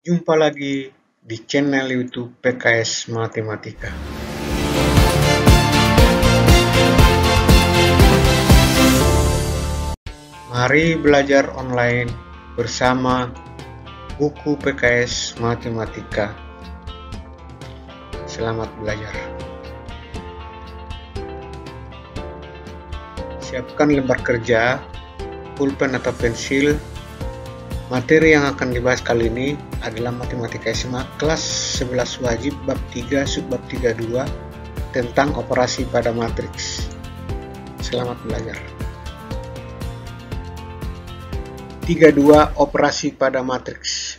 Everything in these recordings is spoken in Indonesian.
Jumpa lagi di channel YouTube PKS Matematika. Mari belajar online bersama buku PKS Matematika. Selamat belajar. Siapkan lembar kerja, pulpen atau pensil. Materi yang akan dibahas kali ini adalah Matematika SMA kelas 11 wajib bab 3 subbab 32 tentang operasi pada matriks. Selamat belajar. 32 operasi pada matriks.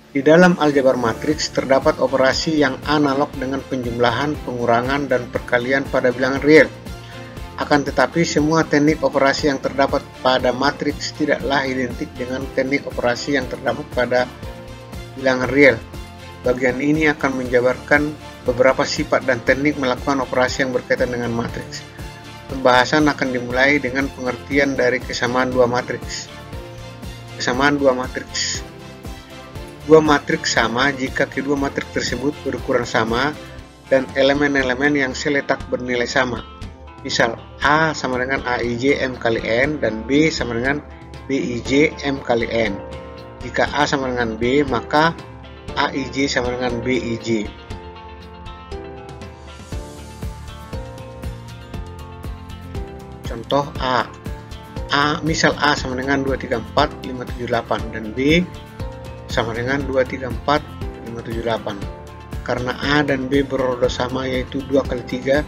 Di dalam aljabar matriks terdapat operasi yang analog dengan penjumlahan, pengurangan, dan perkalian pada bilangan real. Akan tetapi semua teknik operasi yang terdapat pada matriks tidaklah identik dengan teknik operasi yang terdapat pada bilangan real. Bagian ini akan menjabarkan beberapa sifat dan teknik melakukan operasi yang berkaitan dengan matriks. Pembahasan akan dimulai dengan pengertian dari kesamaan dua matriks. Kesamaan dua matriks. Dua matriks sama jika kedua matriks tersebut berukuran sama dan elemen-elemen yang seletak bernilai sama. Misal, A sama dengan AIJ M kali N dan B sama dengan BIJ M kali N. Jika A sama dengan B, maka AIJ sama dengan BIJ. Contoh A. Misal A sama dengan 234, 578 dan B sama dengan 234, 578. Karena A dan B berordo sama yaitu 2 kali 3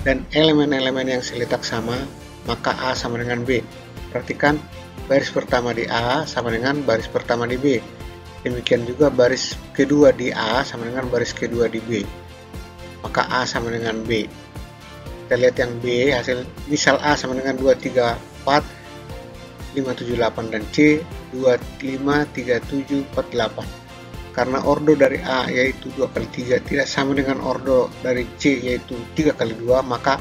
dan elemen-elemen yang seletak sama, maka A sama dengan B. Perhatikan, baris pertama di A sama dengan baris pertama di B. Demikian juga baris kedua di A sama dengan baris kedua di B. Maka A sama dengan B. Kita lihat yang B, hasil misal A sama dengan 234, 578 dan C 253748. Karena ordo dari A yaitu 2 kali 3 tidak sama dengan ordo dari C yaitu 3 kali 2, maka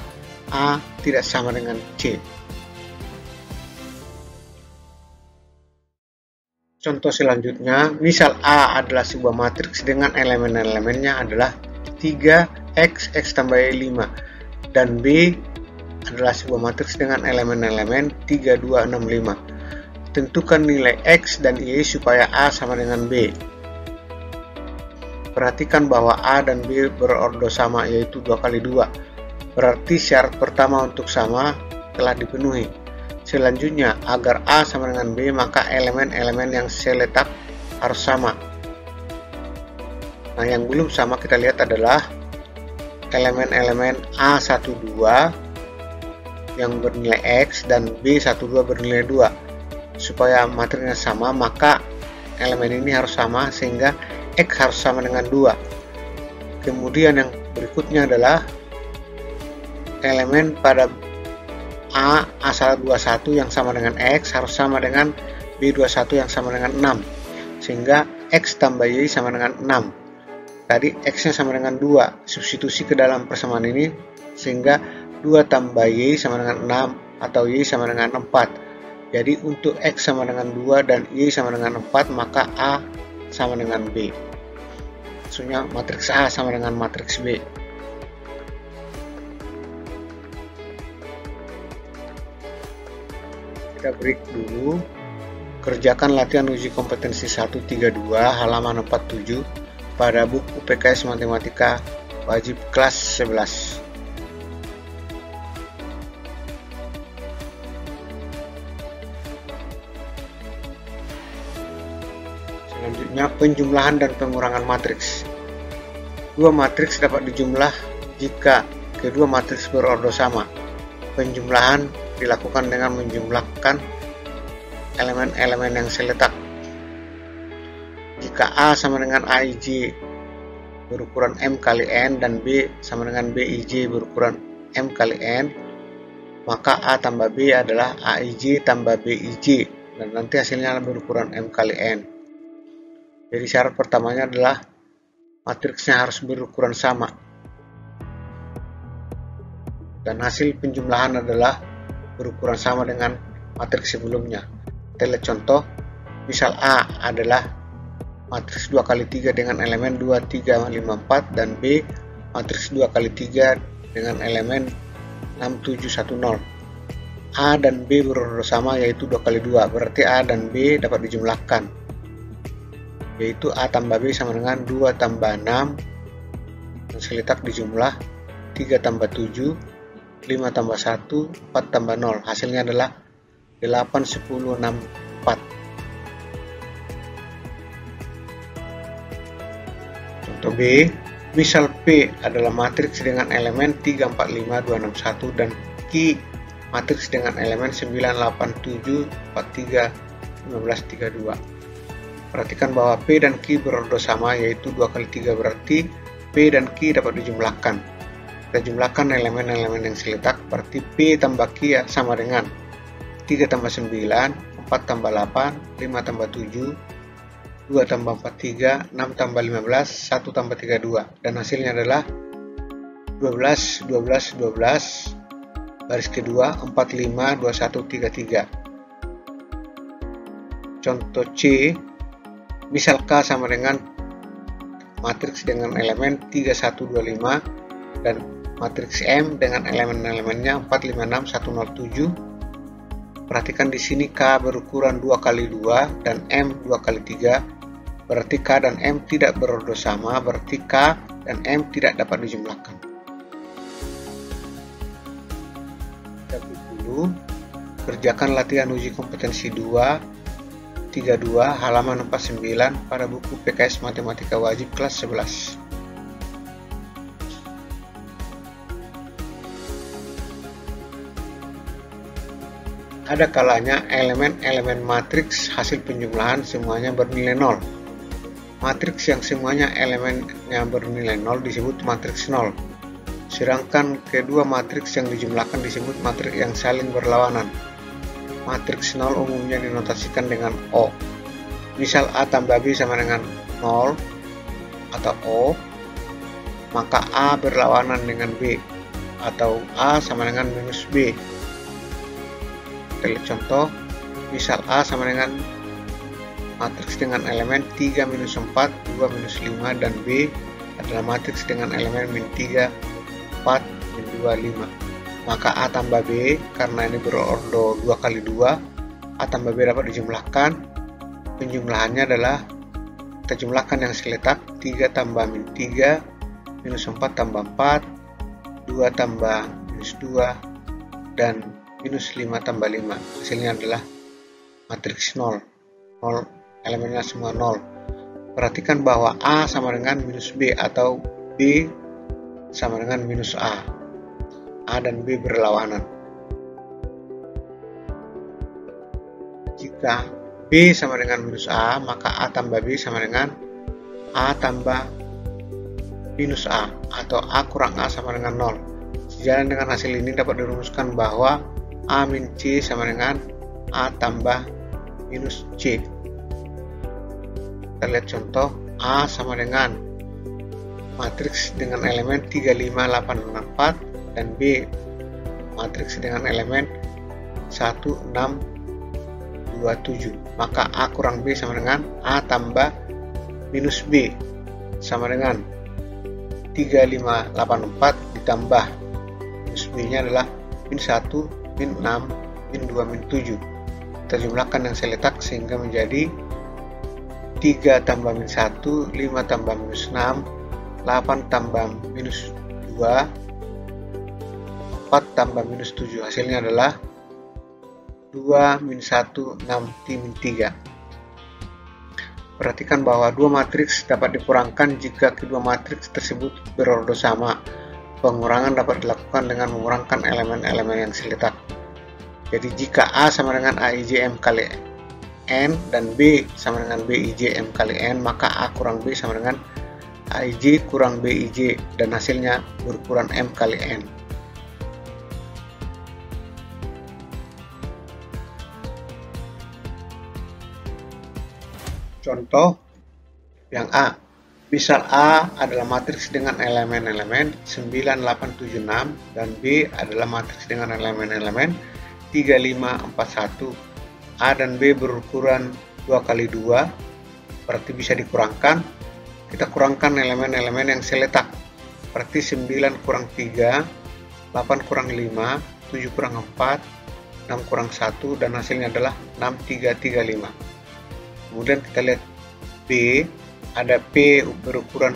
A tidak sama dengan C. Contoh selanjutnya, misal A adalah sebuah matriks dengan elemen-elemennya adalah 3x, x tambah Y 5, dan B adalah sebuah matriks dengan elemen-elemen 3, 2, 6, 5. Tentukan nilai x dan Y supaya A sama dengan B. Perhatikan bahwa A dan B berordo sama yaitu 2 kali 2. Berarti syarat pertama untuk sama telah dipenuhi. Selanjutnya, agar A sama dengan B, maka elemen-elemen yang seletak harus sama. Nah, yang belum sama kita lihat adalah elemen-elemen A12 yang bernilai X dan B12 bernilai 2. Supaya materinya sama, maka elemen ini harus sama sehingga X harus sama dengan 2. Kemudian yang berikutnya adalah elemen pada A21 yang sama dengan X harus sama dengan B21 yang sama dengan 6. Sehingga X tambah Y sama dengan 6. Tadi X nya sama dengan 2. Substitusi ke dalam persamaan ini sehingga 2 tambah Y sama dengan 6 atau Y sama dengan 4. Jadi untuk X sama dengan 2 dan Y sama dengan 4, maka A sama dengan B. Maksudnya matriks A sama dengan matriks B. Kita break dulu. Kerjakan latihan uji kompetensi 132 halaman 47 pada buku PKS Matematika wajib kelas 11. Selanjutnya, penjumlahan dan pengurangan matriks. Dua matriks dapat dijumlah jika kedua matriks berordo sama. Penjumlahan dilakukan dengan menjumlahkan elemen-elemen yang seletak. Jika A sama dengan AIJ berukuran M kali N dan B sama dengan BIJ berukuran M kali N, maka A tambah B adalah AIJ tambah BIJ dan nanti hasilnya berukuran M kali N. Jadi syarat pertamanya adalah matriksnya harus berukuran sama. Dan hasil penjumlahan adalah berukuran sama dengan matriks sebelumnya. Kita lihat contoh, misal A adalah matriks 2 kali 3 dengan elemen 2, 3, 5, 4, dan B matriks 2 kali 3 dengan elemen 6, 7, 1, 0. A dan B berordo sama yaitu 2 kali 2, berarti A dan B dapat dijumlahkan, yaitu A tambah B sama dengan 2 tambah 6 yang seletak dijumlah 3 tambah 7, 5 tambah 1, 4 tambah 0. Hasilnya adalah 8, 10, 6, 4. Contoh B, misal P adalah matriks dengan elemen 3, 4, 5, 2, 6, 1 dan Q matriks dengan elemen 9, 8, 7, 4, 3, 15, 3, 2. Perhatikan bahwa P dan Q berordo sama yaitu 2 kali 3, berarti P dan Q dapat dijumlahkan. Kita jumlahkan elemen-elemen yang seletak, berarti P tambah Q sama dengan 3 tambah 9, 4 tambah 8, 5 tambah 7, 2 tambah 4, 3, 6 tambah 15, 1 tambah 3, 2. Dan hasilnya adalah 12, 12, 12, baris kedua 4, 5, 21, 3, 3. Contoh C, misal K sama dengan matriks dengan elemen 3, 1, 2, 5 dan matriks M dengan elemen-elemennya 4, 5, 6, 1, 0, 7. Perhatikan di sini K berukuran 2 kali 2 dan M 2 kali 3. Berarti K dan M tidak berordo sama, berarti K dan M tidak dapat dijumlahkan. Kita dulu kerjakan latihan uji kompetensi 2, 32, halaman 49 pada buku PKS Matematika Wajib kelas 11. Ada kalanya elemen-elemen matriks hasil penjumlahan semuanya bernilai 0. Matriks yang semuanya elemennya bernilai 0 disebut matriks 0. Sedangkan kedua matriks yang dijumlahkan disebut matriks yang saling berlawanan. Matriks 0 umumnya dinotasikan dengan O. Misal A tambah B sama dengan 0 atau O, maka A berlawanan dengan B atau A sama dengan minus B. Kita lihat contoh, misal A sama dengan matriks dengan elemen 3, minus 4, 2, minus 5 dan B adalah matriks dengan elemen min 3, 4, min 2, 5. Maka A tambah B, karena ini berordo 2 kali 2, A tambah B dapat dijumlahkan. Penjumlahannya adalah kita jumlahkan yang seletak 3 tambah min 3, minus 4 tambah 4, 2 tambah minus 2, dan minus 5 tambah 5. Hasilnya adalah matriks 0. 0 elemennya semua 0. Perhatikan bahwa A sama dengan minus B atau B sama dengan minus A. A dan B berlawanan. Jika B sama dengan minus A, maka A tambah B sama dengan A tambah minus A atau A kurang A sama dengan 0. Sejalan dengan hasil ini dapat dirumuskan bahwa A min C sama dengan A tambah minus C. Kita lihat contoh, A sama dengan matriks dengan elemen 3, 5, 8, 4 dan B matriks dengan elemen 1, 6, 2, 7. Maka A kurang B sama dengan A tambah minus B sama dengan 3, 5, 8, 4 ditambah minus B nya adalah min 1, min 6, min 2, min 7. Kita jumlahkan yang seletak sehingga menjadi 3 tambah min 1, 5 tambah minus 6, 8 tambah minus 2, 4 tambah minus 7. Hasilnya adalah 2 min 1, 6, min 3. Perhatikan bahwa dua matriks dapat dikurangkan jika kedua matriks tersebut berordo sama. Pengurangan dapat dilakukan dengan mengurangkan elemen-elemen yang seletak. Jadi jika A sama dengan AIJ M kali N dan B sama dengan BIJ M kali N, maka A kurang B sama dengan AIJ kurang BIJ dan hasilnya berukuran M kali N. Contoh yang A. Misal A adalah matriks dengan elemen-elemen 9, 8, 7, 6 dan B adalah matriks dengan elemen-elemen 3, 5, 4, 1. A dan B berukuran 2 kali 2 berarti bisa dikurangkan. Kita kurangkan elemen-elemen yang seletak, berarti 9 kurang 3, 8 kurang 5, 7 kurang 4, 6 kurang 1, dan hasilnya adalah 6, 3, 3, 5. Kemudian kita lihat B, ada P berukuran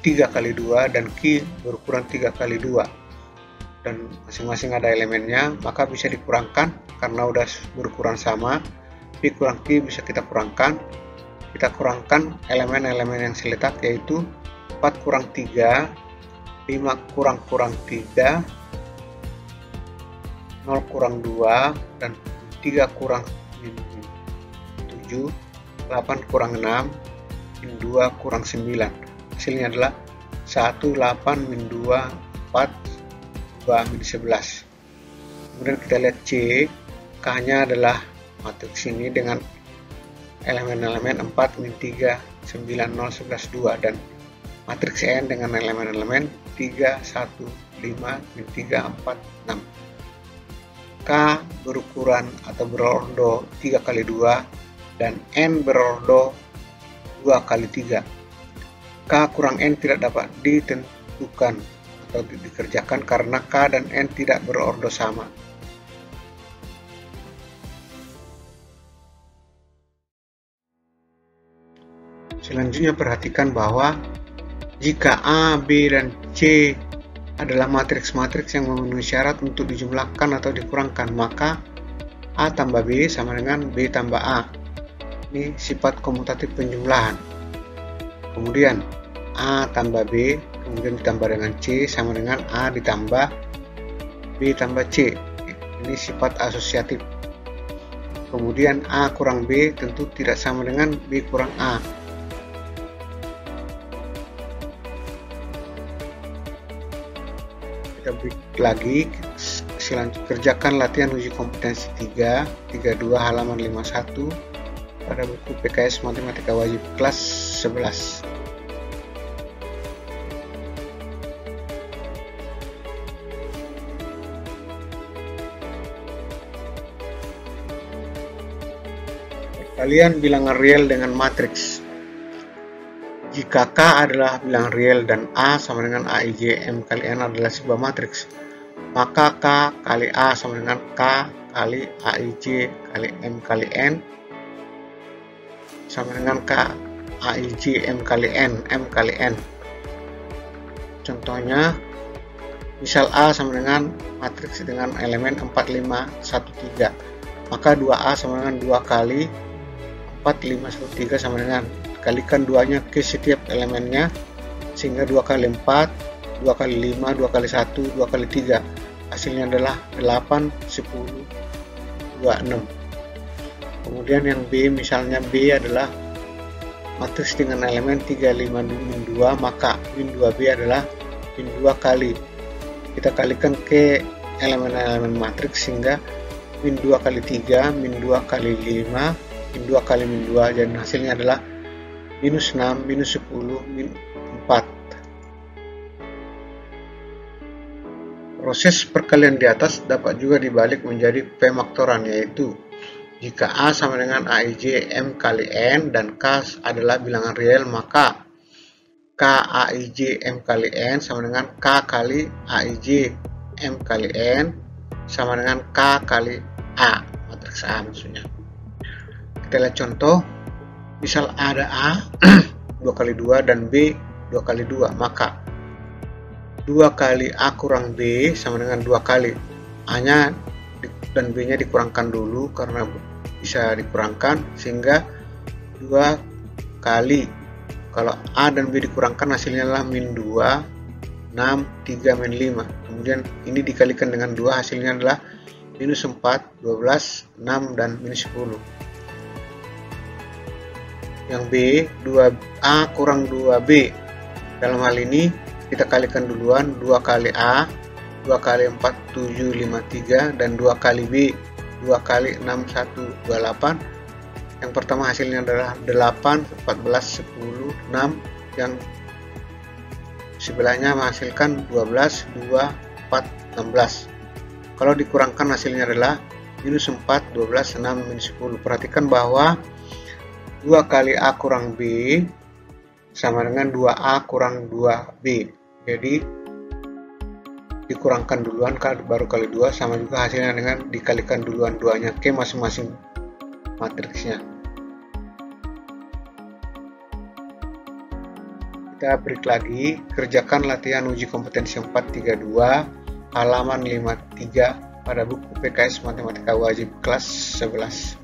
3 kali 2 dan Q berukuran 3 kali 2. Dan masing-masing ada elemennya, maka bisa dikurangkan karena udah berukuran sama. P kurang Q bisa kita kurangkan. Kita kurangkan elemen-elemen yang seletak, yaitu 4 kurang 3, 5 kurang 3, 0 kurang 2, dan 3 kurang 7, 8 kurang 6, 2 kurang 9. Hasilnya adalah 1, 8, min 2, 4, 2, min 11. Kemudian kita lihat C, K-nya adalah matriks ini dengan elemen-elemen 4, min 3, 9, 0, 11, 2, dan matriks N dengan elemen-elemen 3, 1, 5, min 3, 4, 6. K berukuran atau berordo 3 kali 2 dan N berordo 2 kali 3. K kurang N tidak dapat ditentukan atau dikerjakan karena K dan N tidak berordo sama. Selanjutnya perhatikan bahwa jika A, B, dan C adalah matriks-matriks yang memenuhi syarat untuk dijumlahkan atau dikurangkan, maka A tambah B sama dengan B tambah A. Ini sifat komutatif penjumlahan. Kemudian A tambah B, kemudian ditambah dengan C sama dengan A ditambah B tambah C. Ini sifat asosiatif. Kemudian A kurang B tentu tidak sama dengan B kurang A. Kita break lagi, kerjakan latihan uji kompetensi 3, 32 halaman 51 pada buku PKS Matematika Wajib kelas 11. Kalian bilangan real dengan matriks. Jika K adalah bilangan real dan A sama dengan AIJ M kali N adalah sebuah matriks, maka K kali A sama dengan K kali AIJ kali M kali N sama dengan K AIJ M kali N, M kali N. Contohnya, misal A sama dengan matriks dengan elemen 4, 5, 1, 3, maka 2A sama dengan 2 kali 4, 5, 1, 3 sama dengan, kalikan 2-nya ke setiap elemennya, sehingga 2 kali 4, 2 kali 5, 2 kali 1, 2 kali 3. Hasilnya adalah 8, 10, 26. Kemudian yang B, misalnya B adalah matriks dengan elemen 3, 5, min 2, maka min 2B adalah min 2 kali. Kita kalikan ke elemen-elemen matriks sehingga min 2 kali 3, min 2 kali 5, min 2 kali min 2, dan hasilnya adalah minus 6, minus 10, min 4. Proses perkalian di atas dapat juga dibalik menjadi pemaktoran, yaitu jika A sama dengan AIJ M kali N dan K adalah bilangan real, maka K AIJ M kali N sama dengan K kali AIJ M kali N sama dengan K kali A, matriks A maksudnya. Kita lihat contoh. Misal ada A 2 kali 2 dan B 2 kali 2, maka 2 kali A kurang B sama dengan 2 kali A-nya dan B-nya dikurangkan dulu karena bisa dikurangkan, sehingga 2 kali, kalau A dan B dikurangkan hasilnya adalah min 2, 6, 3, min 5. Kemudian ini dikalikan dengan 2, hasilnya adalah minus 4, 12, 6, dan minus 10. Yang B, 2A kurang 2B. Dalam hal ini kita kalikan duluan 2 kali A, 2 kali 4, 7, 5, 3, dan 2 kali B, 2 kali 6, 1, 28. Yang pertama hasilnya adalah 8, 14, 10, 6. Yang sebelahnya menghasilkan 12, 2, 4, 16. Kalau dikurangkan hasilnya adalah minus 4, 12, 6, minus 10. Perhatikan bahwa 2 kali A kurang B sama dengan 2A kurang 2B. Jadi dikurangkan duluan baru kali 2 sama juga hasilnya dengan dikalikan duluan duanya ke masing-masing matriksnya. Kita break lagi, kerjakan latihan uji kompetensi 432 halaman 53 pada buku PKS Matematika Wajib kelas 11.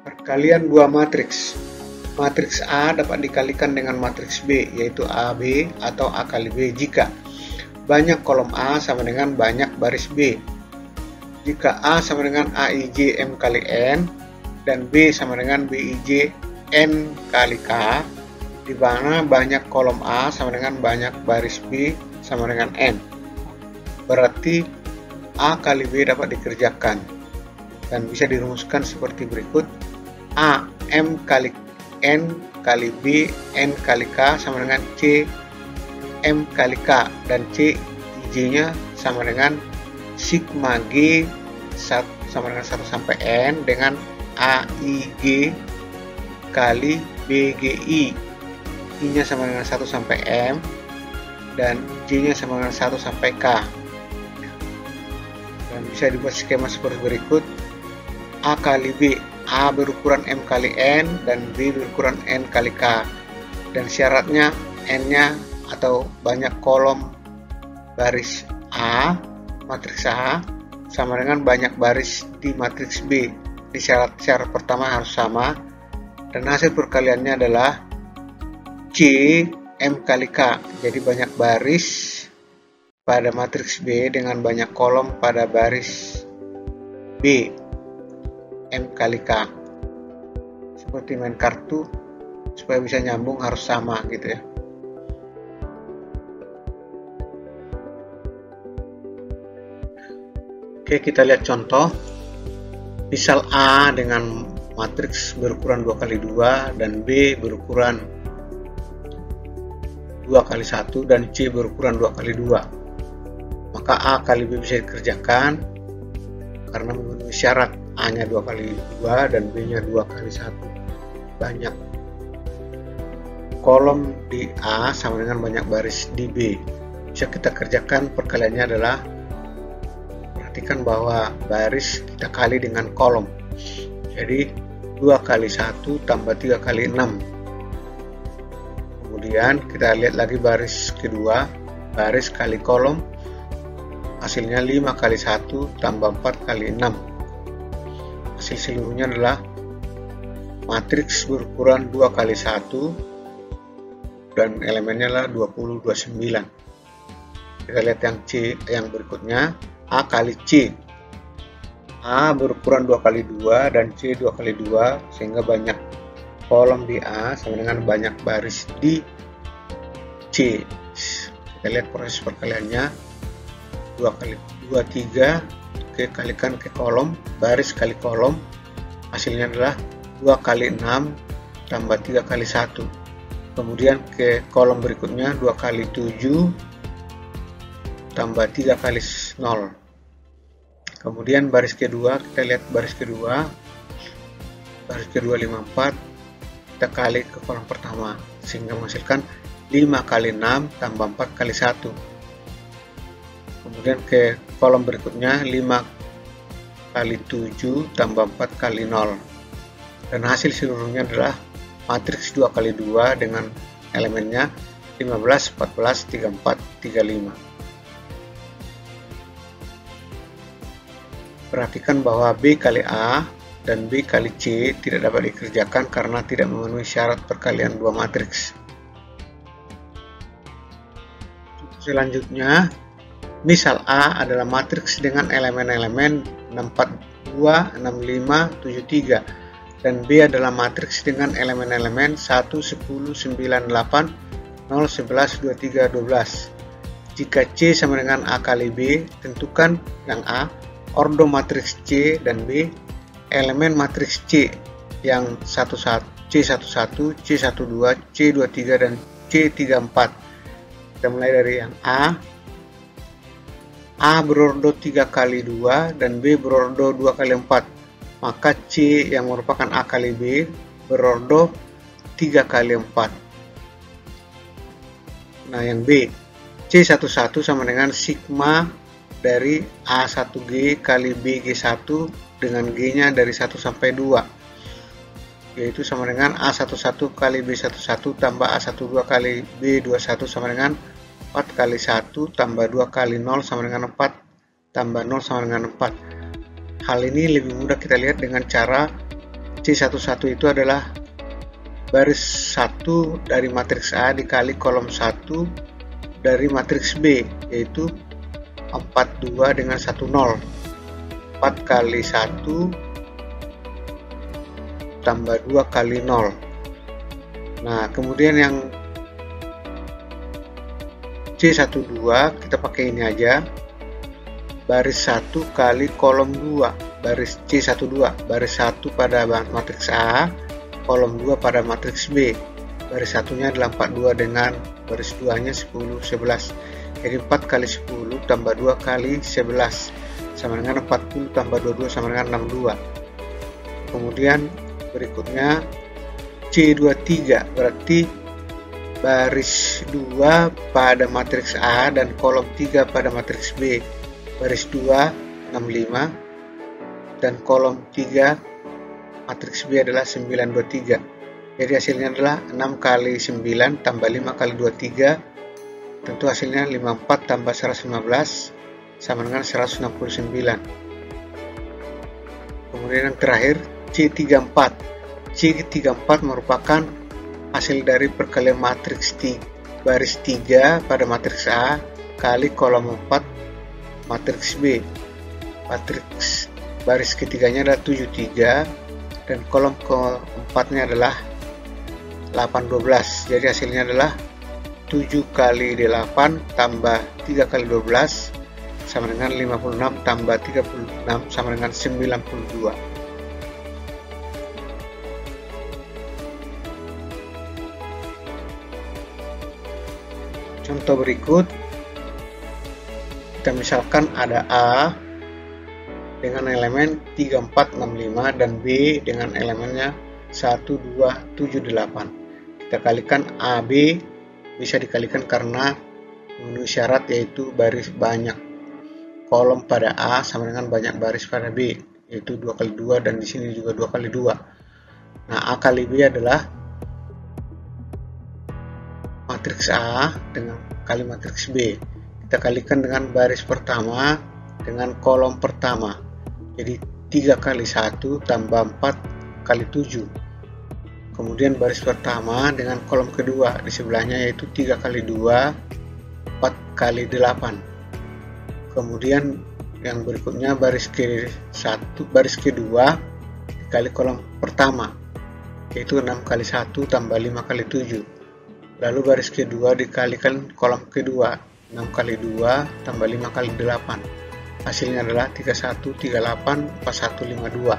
Perkalian dua matriks. Matriks A dapat dikalikan dengan matriks B, yaitu AB atau A kali B jika banyak kolom A sama dengan banyak baris B. Jika A sama dengan AIJ M kali N dan B sama dengan BIJ N kali K, di mana banyak kolom A sama dengan banyak baris B sama dengan N. Berarti A kali B dapat dikerjakan dan bisa dirumuskan seperti berikut. A M kali N kali B N kali K sama dengan C M kali K, dan C IJ nya sama dengan sigma G sama dengan 1 sampai N dengan AIG kali BGI. I nya sama dengan 1 sampai M dan J nya sama dengan 1 sampai K. Dan bisa dibuat skema seperti berikut. A kali B, A berukuran M kali N dan B berukuran N kali K. Dan syaratnya N nya atau banyak kolom baris A, matriks A, sama dengan banyak baris di matriks B. Di syarat pertama harus sama, dan hasil perkaliannya adalah C M kali K. Jadi banyak baris pada matriks B dengan banyak kolom pada baris B, M kali K. Seperti main kartu, supaya bisa nyambung harus sama gitu ya. Oke, kita lihat contoh. Misal A dengan matriks berukuran 2 kali 2 dan B berukuran 2 kali 1 dan C berukuran 2 kali 2. Maka A kali B bisa dikerjakan karena memenuhi syarat. A nya 2 kali 2 dan B nya 2 kali 1. Banyak kolom di A sama dengan banyak baris di B. Bisa kita kerjakan, perkaliannya adalah, perhatikan bahwa baris kita kali dengan kolom. Jadi 2 kali 1 tambah 3 kali 6. Kemudian kita lihat lagi baris kedua, baris kali kolom, hasilnya 5 kali 1 tambah 4 kali 6. Hasil seluruhnya adalah matriks berukuran 2 kali 1 dan elemennya adalah 20, 29. Kita lihat yang C yang berikutnya, A kali C. A berukuran 2 kali 2 dan C 2 kali 2, sehingga banyak kolom di A sama dengan banyak baris di C. Kita lihat proses perkaliannya. 2 kali 2 3, kalikan ke kolom, baris kali kolom, hasilnya adalah 2 kali 6 tambah 3 kali 1. Kemudian ke kolom berikutnya 2 kali 7 tambah 3 kali 0. Kemudian baris kedua, kita lihat baris kedua 54, kita kali ke kolom pertama sehingga menghasilkan 5 kali 6 tambah 4 kali 1. Kemudian ke kolom berikutnya 5 kali 7 tambah 4 kali 0, dan hasil seluruhnya adalah matriks 2 kali 2 dengan elemennya 15, 14, 34, 35. Perhatikan bahwa B kali A dan B kali C tidak dapat dikerjakan karena tidak memenuhi syarat perkalian dua matriks. Selanjutnya, misal A adalah matriks dengan elemen-elemen 642, 65, 73 dan B adalah matriks dengan elemen-elemen 1, 10, 98, 0, 11, 23, 12. Jika C sama dengan A kali B, tentukan yang A ordo matriks C dan B elemen matriks C yang C11, C12, C23 dan C34. Kita mulai dari yang A. A berordo 3 kali 2 dan B berordo 2 kali 4. Maka C yang merupakan A kali B berordo 3 kali 4. Nah, yang B, C11 sama dengan sigma dari A1G kali BG1 dengan G-nya dari 1 sampai 2, yaitu sama dengan A11 kali B11 tambah A12 kali B21 sama dengan 4 kali 1 tambah 2 kali 0 sama dengan 4 tambah 0 sama dengan 4. Hal ini lebih mudah kita lihat dengan cara C11 itu adalah baris 1 dari matriks A dikali kolom 1 dari matriks B, yaitu 42 dengan 10. 4 kali 1 tambah 2 kali 0. Nah, kemudian yang C12 kita pakai ini aja, baris 1 kali kolom 2, baris C12, baris 1 pada matriks A, kolom 2 pada matriks B. Baris satunya adalah 42 dengan baris 2 nya 10, 11. Jadi 4 kali 10 tambah 2 kali 11 sama dengan 40 tambah 22 sama dengan 62. Kemudian berikutnya C23, berarti baris 2 pada matriks A dan kolom 3 pada matriks B. Baris 2 65 dan kolom 3 matriks B adalah 923. Jadi hasilnya adalah 6 kali 9 tambah 5 kali 23. Tentu hasilnya 54 tambah 115 sama dengan 169. Kemudian yang terakhir C34. C34 merupakan hasil dari perkalian matriks baris 3 pada matriks A kali kolom 4 matriks B. Matriks baris ketiganya adalah 73 dan kolom keempatnya adalah 812. Jadi hasilnya adalah 7 kali 8 tambah 3 kali 12 sama dengan 56 tambah 36 sama dengan 92. Contoh berikut, kita misalkan ada A dengan elemen 3, 4, 6, 5 dan B dengan elemennya 1, 2, 7, 8. Kita kalikan AB, bisa dikalikan karena memenuhi syarat, yaitu baris banyak kolom pada A sama dengan banyak baris pada B, yaitu 2 kali 2 dan di sini juga 2 kali 2. Nah, A kali B adalah matriks A dengan kali matriks B. Kita kalikan dengan baris pertama dengan kolom pertama. Jadi 3 kali 1 tambah 4 kali 7. Kemudian baris pertama dengan kolom kedua di sebelahnya, yaitu 3 kali 2 4 kali 8. Kemudian yang berikutnya baris ke-1, baris kedua dikali kolom pertama, yaitu 6 kali 1 tambah 5 kali 7. Lalu baris kedua dikalikan kolom kedua, 6 kali 2 tambah 5 kali 8. Hasilnya adalah 31, 38, 41, 52.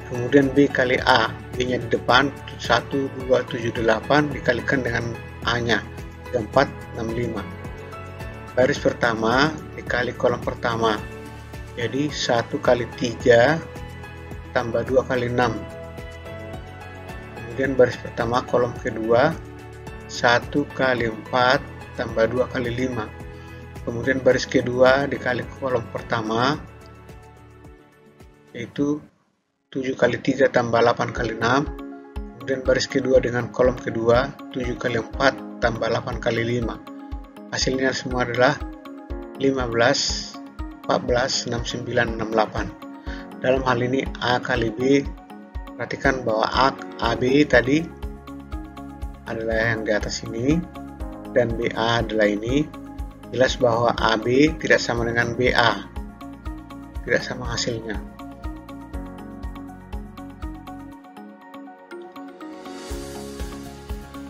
Kemudian B kali A, B nya di depan 1, 2, 7, 8 dikalikan dengan A nya 4, 6, 5. Baris pertama dikali kolom pertama, jadi 1 kali 3 tambah 2 kali 6. Kemudian baris pertama kolom kedua 1 kali 4 tambah 2 kali 5. Kemudian baris kedua dikali kolom pertama, yaitu 7 kali 3 tambah 8 kali 6. Kemudian baris kedua dengan kolom kedua 7 kali 4 tambah 8 kali 5. Hasilnya semua adalah 15, 14, 69, 68. Dalam hal ini A kali B, perhatikan bahwa AB tadi adalah yang di atas ini dan BA adalah ini. Jelas bahwa AB tidak sama dengan BA, tidak sama hasilnya.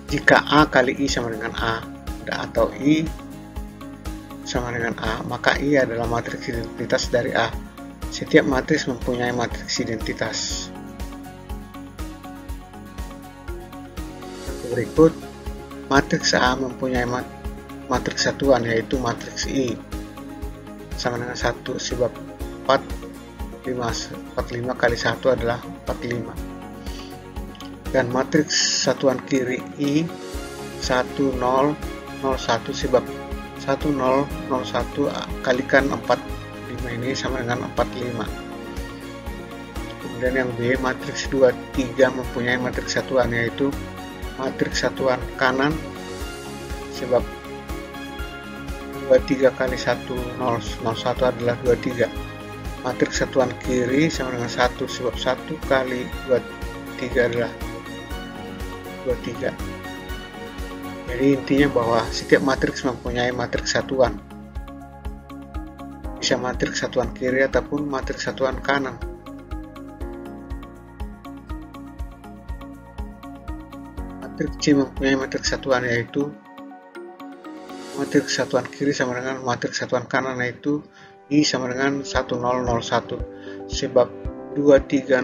Jika A kali I sama dengan A atau I sama dengan A, maka I adalah matriks identitas dari A. Setiap matriks mempunyai matriks identitas. Berikut, matriks A mempunyai matriks satuan, yaitu matriks I. sama dengan 1 sebab 45 kali 1 adalah 45. Dan matriks satuan kiri I 1001 sebab 1001 kalikan 45 ini sama dengan 45. Kemudian yang B, matriks 23 mempunyai matriks satuan, yaitu matriks satuan kanan sebab 23 kali 1001 adalah 23. Matriks satuan kiri sama dengan 1 sebab 1 kali 23 adalah 23. Jadi intinya bahwa setiap matriks mempunyai matriks satuan, bisa matriks satuan kiri ataupun matriks satuan kanan. Matriks C mempunyai matriks satuan, yaitu matriks satuan kiri sama dengan matriks satuan kanan, yaitu I sama dengan 1001 sebab 2305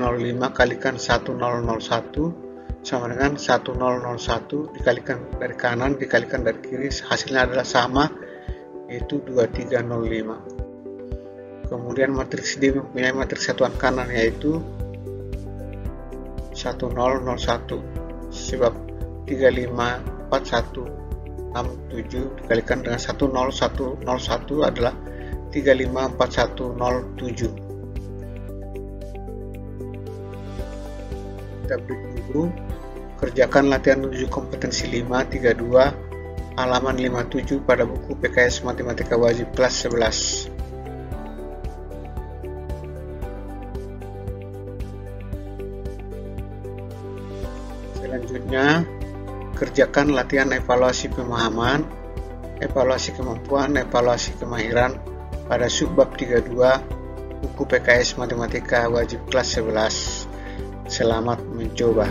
kalikan 1001 sama dengan 1001 dikalikan dari kanan dikalikan dari kiri, hasilnya adalah sama, yaitu 2305. Kemudian matriks D mempunyai matriks satuan kanan, yaitu 1001 sebab 354167 dikalikan dengan 10101 adalah 354107. Kita break dulu. Kerjakan latihan uji kompetensi 532 halaman 57 pada buku PKS Matematika Wajib kelas 11. Selanjutnya, kerjakan latihan evaluasi pemahaman, evaluasi kemampuan, evaluasi kemahiran pada subbab 32 buku PKS Matematika Wajib kelas 11. Selamat mencoba.